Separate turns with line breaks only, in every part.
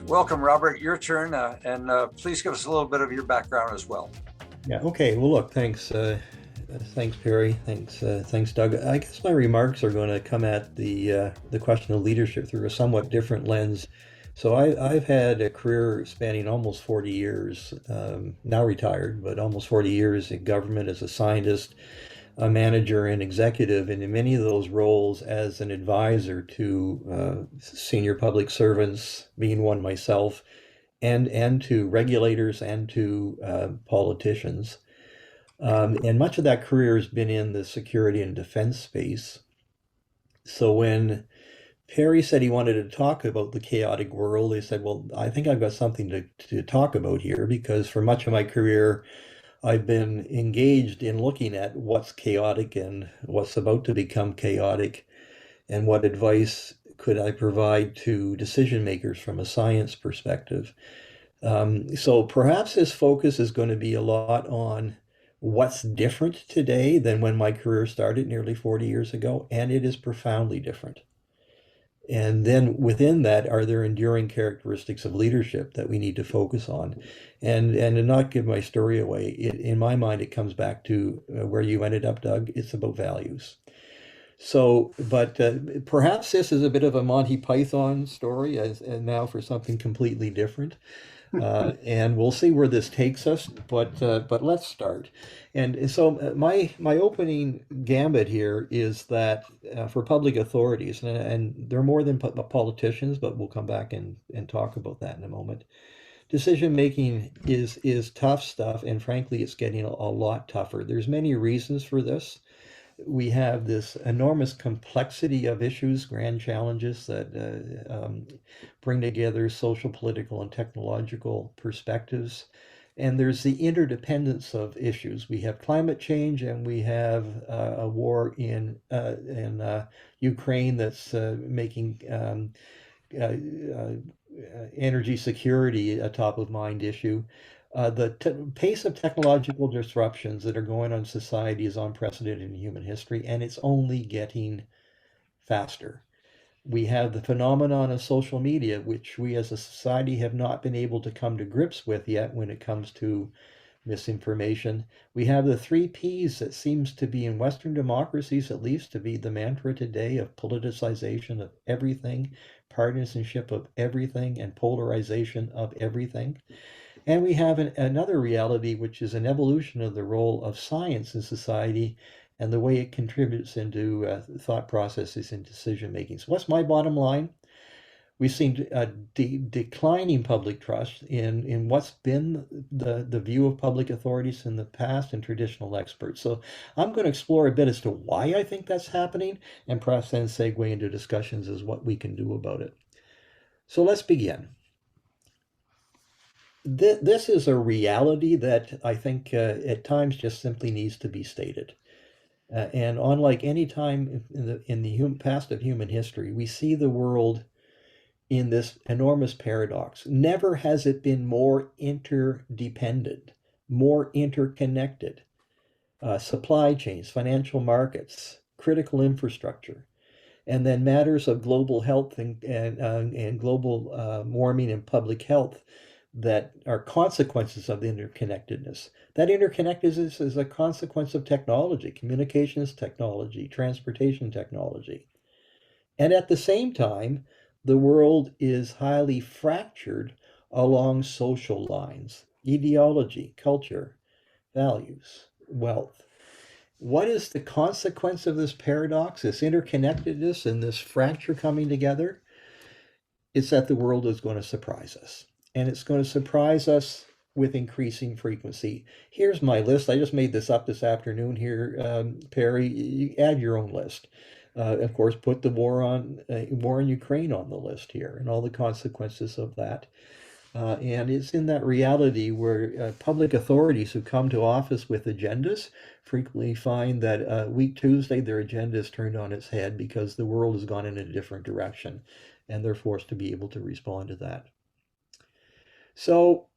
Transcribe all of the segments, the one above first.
welcome, Robert. Your turn, and please give us a little bit of your background as well.
Yeah. Okay. Well, look. Thanks. Thanks, Perry. Thanks, Doug. I guess my remarks are going to come at the question of leadership through a somewhat different lens. So I've had a career spanning almost 40 years, now retired, but almost 40 years in government as a scientist, a manager, and executive, and in many of those roles as an advisor to senior public servants, being one myself, and to regulators and to politicians. And much of that career has been in the security and defense space. So when Perry said he wanted to talk about the chaotic world, he said, well, I think I've got something to talk about here because for much of my career, I've been engaged in looking at what's chaotic and what's about to become chaotic, and what advice could I provide to decision makers from a science perspective. So perhaps his focus is going to be a lot on what's different today than when my career started nearly 40 years ago, and it is profoundly different. And then within that, are there enduring characteristics of leadership that we need to focus on? And to not give my story away, in my mind, it comes back to where you ended up, Doug. It's about values. So, but perhaps this is a bit of a Monty Python story, and now for something completely different. And we'll see where this takes us. But let's start. And so my opening gambit here is that for public authorities, and they're more than politicians, but we'll come back and talk about that in a moment. Decision making is tough stuff, and frankly, it's getting a lot tougher. There's many reasons for this. We have this enormous complexity of issues, grand challenges that bring together social, political, and technological perspectives. And there's the interdependence of issues. We have climate change, and we have a war in Ukraine that's making energy security a top of mind issue. The pace of technological disruptions that are going on in society is unprecedented in human history, and it's only getting faster. We have the phenomenon of social media, which we as a society have not been able to come to grips with yet when it comes to misinformation. We have the three Ps that seems to be in Western democracies, at least, to be the mantra today of politicization of everything, partisanship of everything, and polarization of everything. And we have another reality, which is an evolution of the role of science in society and the way it contributes into thought processes and decision making. So what's my bottom line? We've seen declining public trust in what's been the view of public authorities in the past and traditional experts. So I'm going to explore a bit as to why I think that's happening, and perhaps then segue into discussions as what we can do about it. So let's begin. This is a reality that I think at times just simply needs to be stated. And unlike any time in the past of human history, we see the world in this enormous paradox. Never has it been more interdependent, more interconnected. Supply chains, financial markets, critical infrastructure, and then matters of global health and global warming and public health that are consequences of the interconnectedness. That interconnectedness is a consequence of technology, communications technology, transportation technology. And at the same time, the world is highly fractured along social lines, ideology, culture, values, wealth. What is the consequence of this paradox, this interconnectedness, and this fracture coming together? It's that the world is going to surprise us. And it's going to surprise us with increasing frequency. Here's my list. I just made this up this afternoon here, Perry. You add your own list. Of course, put the war in Ukraine on the list here and all the consequences of that. And it's in that reality where public authorities who come to office with agendas frequently find that week Tuesday, their agenda is turned on its head because the world has gone in a different direction, and they're forced to be able to respond to that. So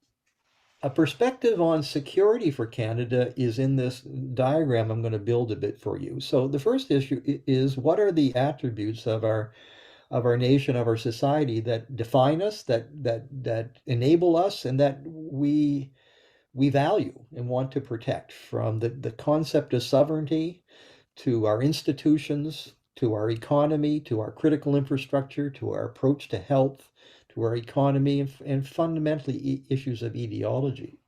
a perspective on security for Canada is in this diagram I'm going to build a bit for you. So the first issue is, what are the attributes of our of our nation, of our society that define us, that enable us, and that we value and want to protect, from the concept of sovereignty to our institutions, to our economy, to our critical infrastructure, to our approach to health, to our economy, and fundamentally issues of ideology.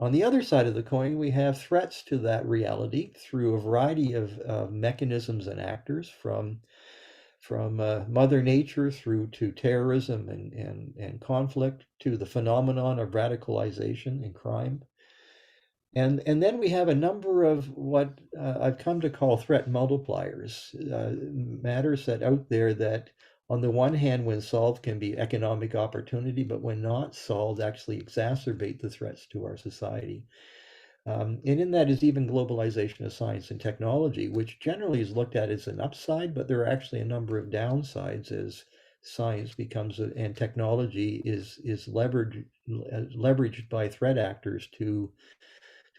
On the other side of the coin, we have threats to that reality through a variety of mechanisms and actors, from Mother Nature through to terrorism and conflict, to the phenomenon of radicalization and crime. And then we have a number of what I've come to call threat multipliers, matters that out there that, on the one hand, when solved, can be economic opportunity, but when not solved, actually exacerbate the threats to our society. And in that is even globalization of science and technology, which generally is looked at as an upside, but there are actually a number of downsides as science becomes and technology is leveraged by threat actors to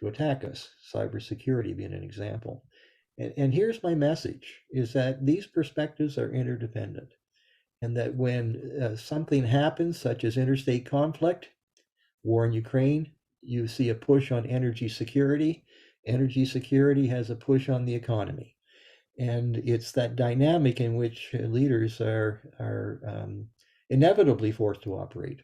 attack us, cybersecurity being an example. And here's my message, is that these perspectives are interdependent, and that when something happens, such as interstate conflict, war in Ukraine, you see a push on energy security. Energy security has a push on the economy. And it's that dynamic in which leaders are inevitably forced to operate.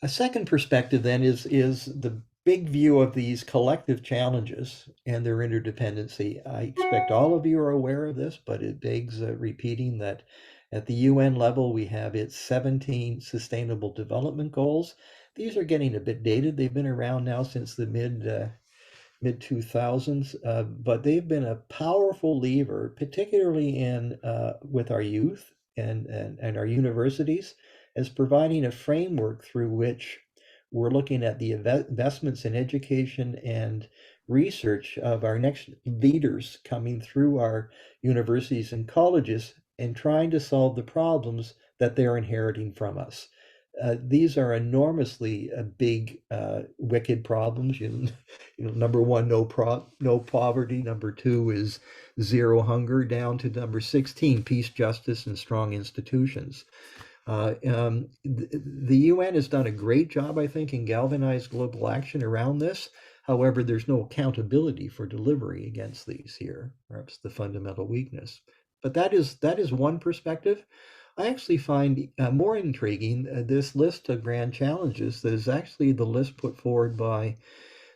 A second perspective then is the big view of these collective challenges and their interdependency. I expect all of you are aware of this, but it begs repeating that at the UN level, we have its 17 Sustainable Development Goals. These are getting a bit dated. They've been around now since the mid 2000s, but they've been a powerful lever, particularly in with our youth and our universities, as providing a framework through which we're looking at the investments in education and research of our next leaders coming through our universities and colleges, and trying to solve the problems that they're inheriting from us. These are enormously big, wicked problems. Number one, no poverty. Number two is zero hunger. Down to number 16, peace, justice, and strong institutions. The UN has done a great job, I think, in galvanized global action around this. However, there's no accountability for delivery against these here, perhaps the fundamental weakness. But that is one perspective. I actually find more intriguing this list of grand challenges that is actually the list put forward by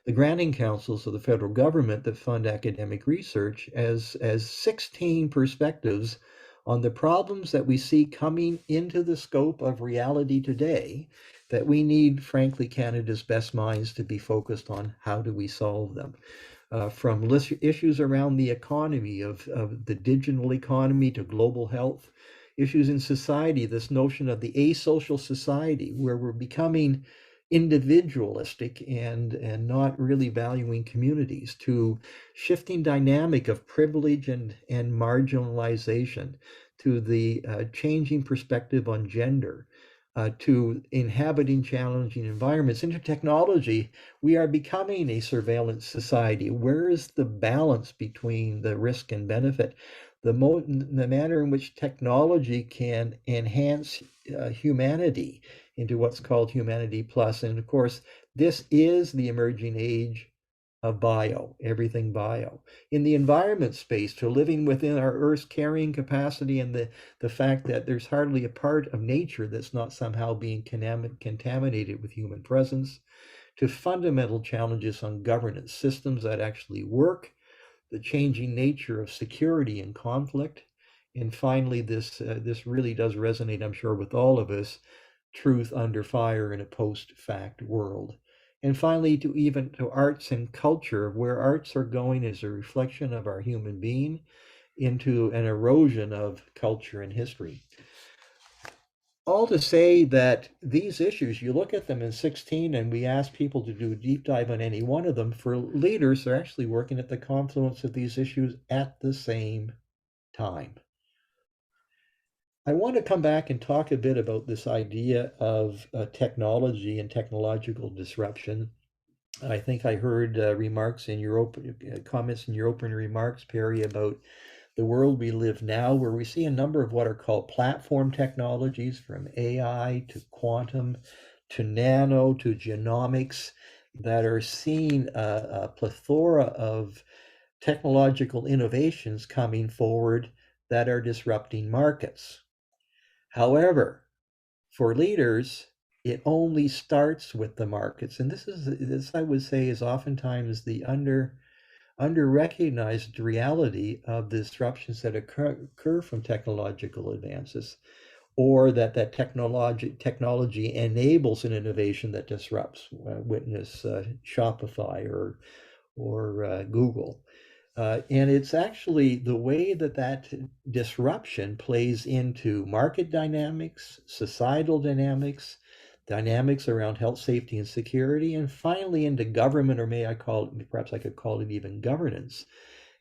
the granting councils of the federal government that fund academic research as 16 perspectives on the problems that we see coming into the scope of reality today, that we need, frankly, Canada's best minds to be focused on how do we solve them. From issues around the economy, of the digital economy, to global health, issues in society, this notion of the asocial society, where we're becoming individualistic and not really valuing communities, to shifting dynamic of privilege and marginalization, to the changing perspective on gender, to inhabiting challenging environments, into technology. We are becoming a surveillance society. Where is the balance between the risk and benefit? The manner in which technology can enhance humanity into what's called humanity plus. And of course, this is the emerging age of bio, everything bio. In the environment space, to living within our Earth's carrying capacity, and the fact that there's hardly a part of nature that's not somehow being contaminated with human presence, to fundamental challenges on governance systems that actually work, the changing nature of security and conflict, and finally, this really does resonate, I'm sure, with all of us: truth under fire in a post-fact world. And finally, to arts and culture, where arts are going as a reflection of our human being into an erosion of culture and history. All to say that these issues, you look at them in 16, and we ask people to do a deep dive on any one of them. For leaders, they're actually working at the confluence of these issues at the same time. I want to come back and talk a bit about this idea of technology and technological disruption. I think I heard remarks in your comments in your opening remarks, Perry, about the world we live now, where we see a number of what are called platform technologies, from AI to quantum to nano to genomics, that are seeing a plethora of technological innovations coming forward that are disrupting markets. However, for leaders, it only starts with the markets. And this I would say is oftentimes the under-recognized reality of the disruptions that occur from technological advances, or that technology enables an innovation that disrupts. Witness Shopify or Google. And it's actually the way that disruption plays into market dynamics, societal dynamics, dynamics around health, safety, and security, and finally into government, or perhaps I could call it even governance.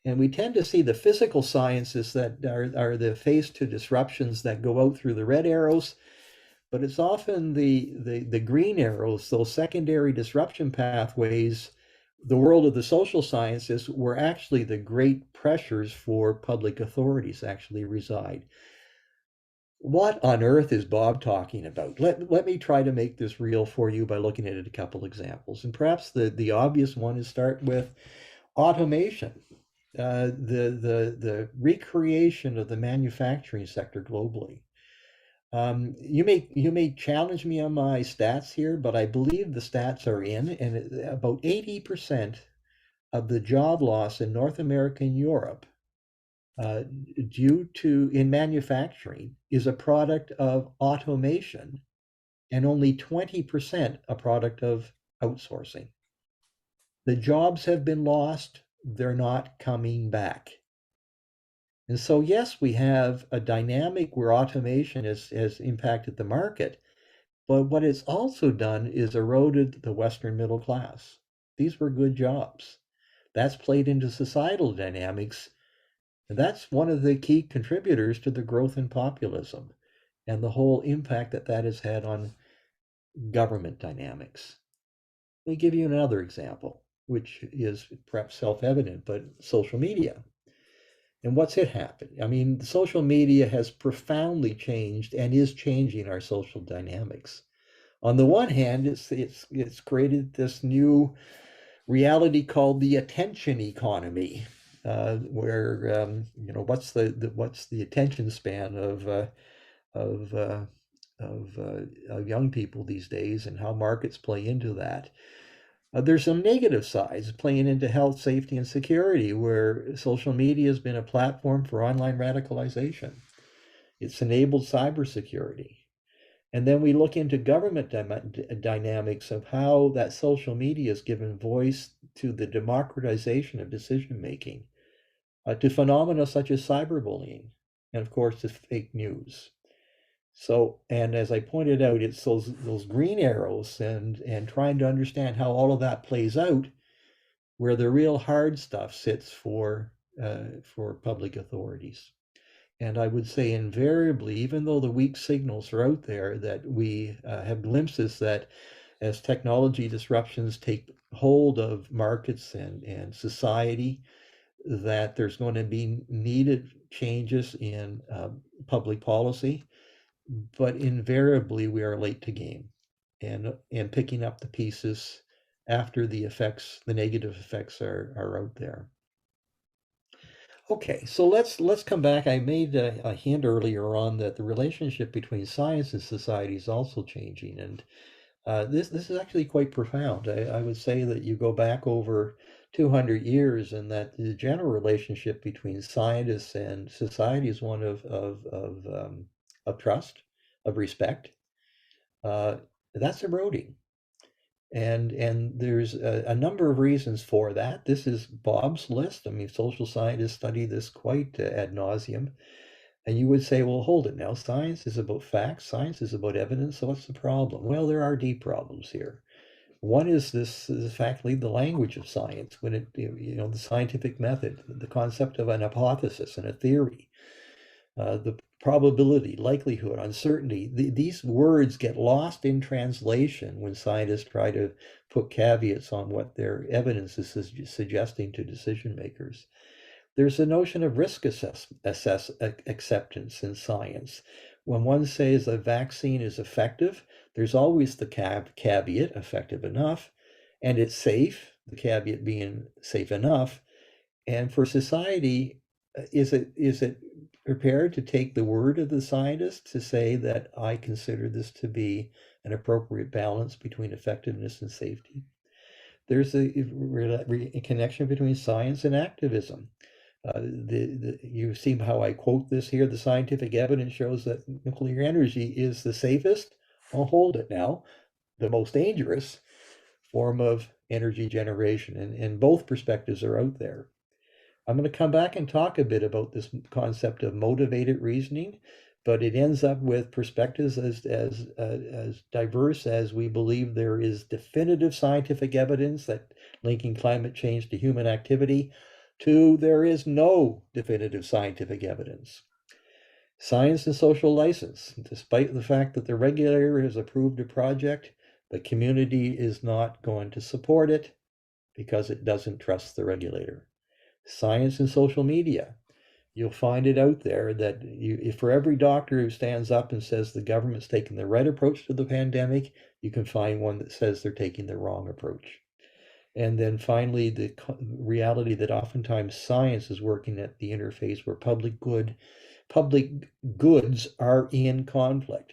And we tend to see the physical sciences that are the face to disruptions that go out through the red arrows, but it's often the green arrows, those secondary disruption pathways, the world of the social sciences, where actually the great pressures for public authorities actually reside. What on earth is Bob talking about? Let me try to make this real for you by looking at a couple examples. And perhaps the obvious one is start with automation. The recreation of the manufacturing sector globally. You may challenge me on my stats here, but I believe the stats are in, and about 80% of the job loss in North America and Europe, due to in manufacturing, is a product of automation, and only 20% a product of outsourcing. The jobs have been lost; they're not coming back. And so, yes, we have a dynamic where automation has impacted the market, but what it's also done is eroded the Western middle class. These were good jobs. That's played into societal dynamics, and that's one of the key contributors to the growth in populism and the whole impact that has had on government dynamics. Let me give you another example, which is perhaps self-evident, but social media. And what's it happened? I mean, social media has profoundly changed and is changing our social dynamics. On the one hand, it's created this new reality called the attention economy, where what's the attention span of young people these days, and how markets play into that. There's some negative sides playing into health, safety, and security, where social media has been a platform for online radicalization. It's enabled cybersecurity. And then we look into government dynamics of how that social media has given voice to the democratization of decision making, to phenomena such as cyberbullying, and of course, to fake news. So, and as I pointed out, it's those green arrows and trying to understand how all of that plays out, where the real hard stuff sits for public authorities. And I would say invariably, even though the weak signals are out there, that we have glimpses that as technology disruptions take hold of markets and society, that there's going to be needed changes in public policy. But invariably we are late to game, and picking up the pieces after the negative effects are out there. Okay, so let's come back. I made a hint earlier on that the relationship between science and society is also changing, and this is actually quite profound. I would say that you go back over 200 years, and that the general relationship between scientists and society is one of trust, of respect. That's eroding. And there's a number of reasons for that. This is Bob's list. I mean, social scientists study this quite ad nauseum. And you would say, well, hold it now. Science is about facts. Science is about evidence. So what's the problem? Well, there are deep problems here. One is factually the language of science, when the scientific method, the concept of an hypothesis and a theory, the probability, likelihood, uncertainty. These words get lost in translation when scientists try to put caveats on what their evidence is suggesting to decision makers. There's a notion of risk acceptance in science. When one says a vaccine is effective, there's always the caveat, effective enough, and it's safe, the caveat being safe enough. And for society, is it prepared to take the word of the scientist to say that I consider this to be an appropriate balance between effectiveness and safety? There's a connection between science and activism. You see how I quote this here. The scientific evidence shows that nuclear energy is the safest, I'll hold it now, the most dangerous form of energy generation. And both perspectives are out there. I'm going to come back and talk a bit about this concept of motivated reasoning, but it ends up with perspectives as diverse as we believe there is definitive scientific evidence that linking climate change to human activity, to there is no definitive scientific evidence. Science and social license. Despite the fact that the regulator has approved a project, the community is not going to support it because it doesn't trust the regulator. Science and social media. You'll find it out there that if for every doctor who stands up and says the government's taking the right approach to the pandemic, you can find one that says they're taking the wrong approach. And then finally, the reality that oftentimes science is working at the interface where public goods are in conflict.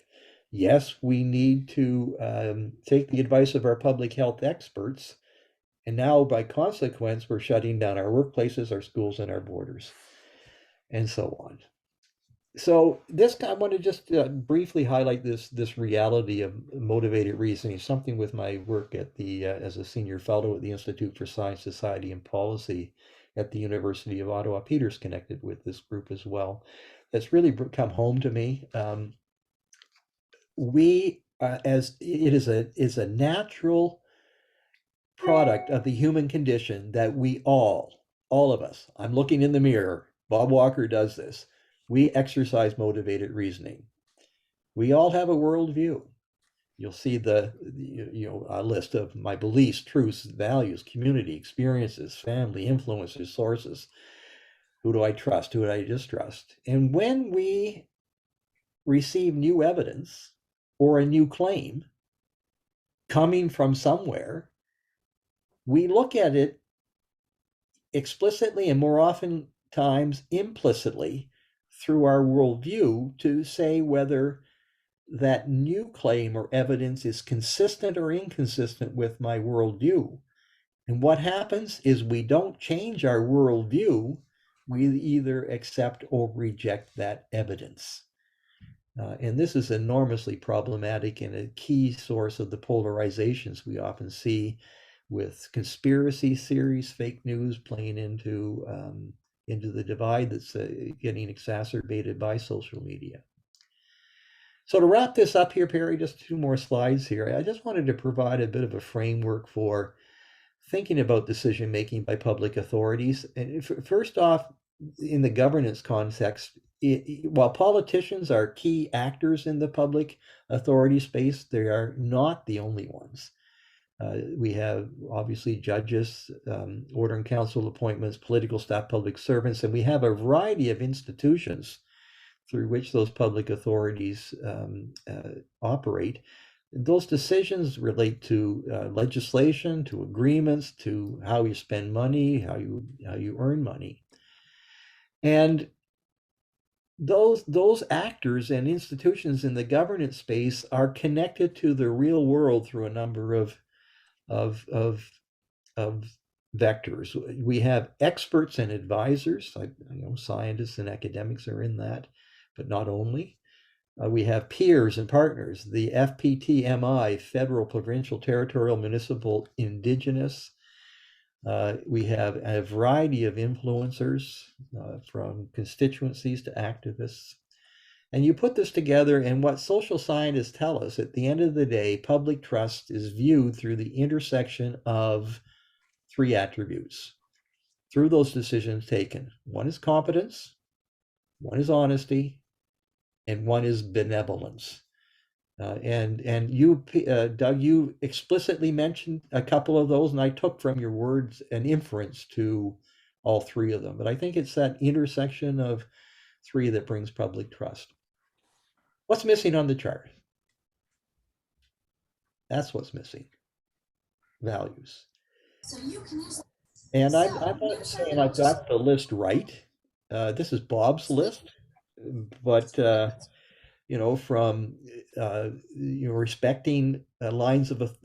Yes, we need to take the advice of our public health experts, and now, by consequence, we're shutting down our workplaces, our schools, and our borders, and so on. So I want to just briefly highlight this reality of motivated reasoning, something with my work at as a senior fellow at the Institute for Science, Society, and Policy at the University of Ottawa. Peter's connected with this group as well. That's really come home to me. As it is a natural product of the human condition that we all of us, I'm looking in the mirror, Bob Walker does this, we exercise motivated reasoning. We all have a worldview. You'll see a list of my beliefs, truths, values, community, experiences, family, influences, sources. Who do I trust? Who do I distrust? And when we receive new evidence or a new claim coming from somewhere, we look at it explicitly and more often times implicitly through our worldview to say whether that new claim or evidence is consistent or inconsistent with my worldview. And what happens is we don't change our worldview. We either accept or reject that evidence. And this is enormously problematic and a key source of the polarizations we often see with conspiracy theories, fake news playing into the divide that's getting exacerbated by social media. So to wrap this up here, Perry, just 2 more slides here. I just wanted to provide a bit of a framework for thinking about decision making by public authorities. And first off, in the governance context, while politicians are key actors in the public authority space, they are not the only ones. We have obviously judges, order and council appointments, political staff, public servants, and we have a variety of institutions through which those public authorities operate. Those decisions relate to legislation, to agreements, to how you spend money, how you earn money. And those actors and institutions in the governance space are connected to the real world through a number of vectors. We have experts and advisors, like scientists and academics are in that, but not only. We have peers and partners, the FPTMI, federal, provincial, territorial, municipal, indigenous. We have a variety of influencers from constituencies to activists. And you put this together, and what social scientists tell us, at the end of the day, public trust is viewed through the intersection of 3 attributes through those decisions taken. One is competence, one is honesty, and one is benevolence. And you, Doug, you explicitly mentioned a couple of those, and I took from your words an inference to all three of them. But I think it's that intersection of three that brings public trust. What's missing on the chart? That's what's missing. Values. And I'm not saying I've got the list right. This is Bob's list, but from respecting lines of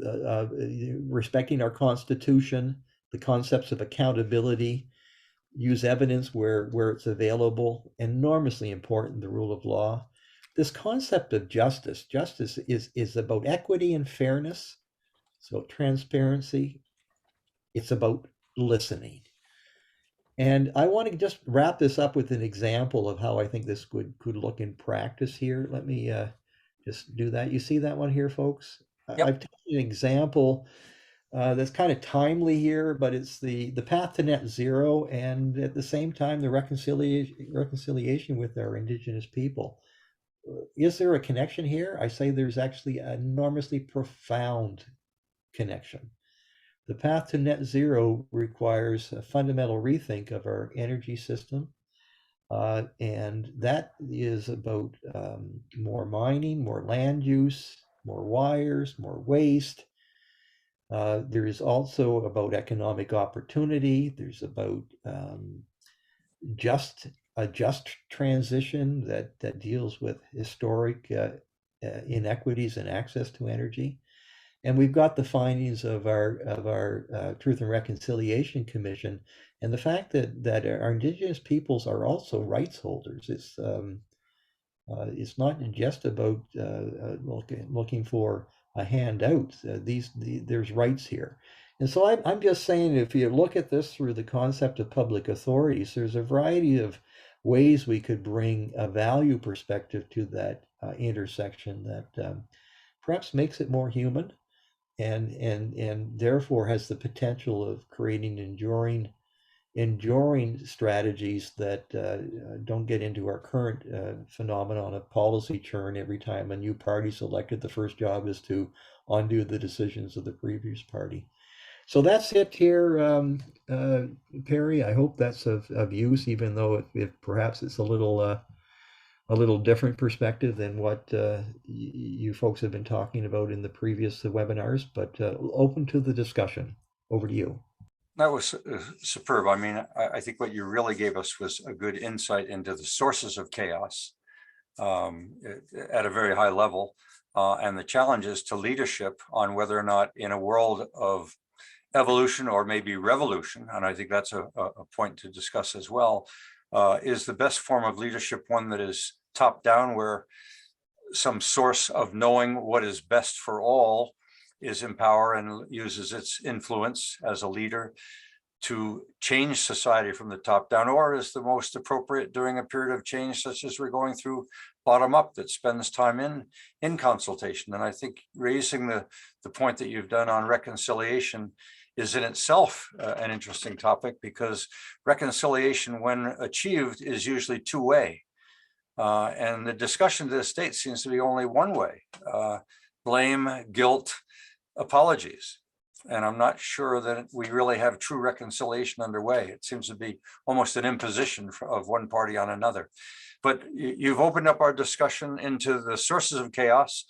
respecting our Constitution, the concepts of accountability, use evidence where it's available, enormously important, the rule of law. This concept of justice is about equity and fairness. It's about transparency. It's about listening. And I want to just wrap this up with an example of how I think this could look in practice here. Let me just do that. You see that one here, folks?
Yep.
I've taken an example that's kind of timely here, but it's the path to net zero, and at the same time, the reconciliation with our Indigenous people. Is there a connection here? I say there's actually an enormously profound connection. The path to net zero requires a fundamental rethink of our energy system. And that is about more mining, more land use, more wires, more waste. There is also about economic opportunity. There's about a just transition that deals with historic inequities in access to energy. And we've got the findings of our Truth and Reconciliation Commission, and the fact that our Indigenous peoples are also rights holders. It's not just about looking for a handout. There's rights here, and so I'm just saying, if you look at this through the concept of public authorities, there's a variety of ways we could bring a value perspective to that intersection that perhaps makes it more human. And therefore has the potential of creating enduring strategies that don't get into our current phenomenon of policy churn. Every time a new party's elected, the first job is to undo the decisions of the previous party. So that's it here, Perry. I hope that's of use, even though if perhaps it's a little different perspective than what you folks have been talking about in the previous webinars, but open to the discussion. Over to you.
That was superb. I mean, I think what you really gave us was a good insight into the sources of chaos at a very high level, and the challenges to leadership on whether or not, in a world of evolution or maybe revolution, and I think that's a point to discuss as well, is the best form of leadership one that is top down, where some source of knowing what is best for all is in power and uses its influence as a leader to change society from the top down, or is the most appropriate during a period of change such as we're going through, bottom up, that spends time in consultation. And I think raising the point that you've done on reconciliation is in itself an interesting topic, because reconciliation, when achieved, is usually two-way. And the discussion to this date seems to be only one way: blame, guilt, apologies. And I'm not sure that we really have true reconciliation underway. It seems to be almost an imposition of one party on another. But you've opened up our discussion into the sources of chaos.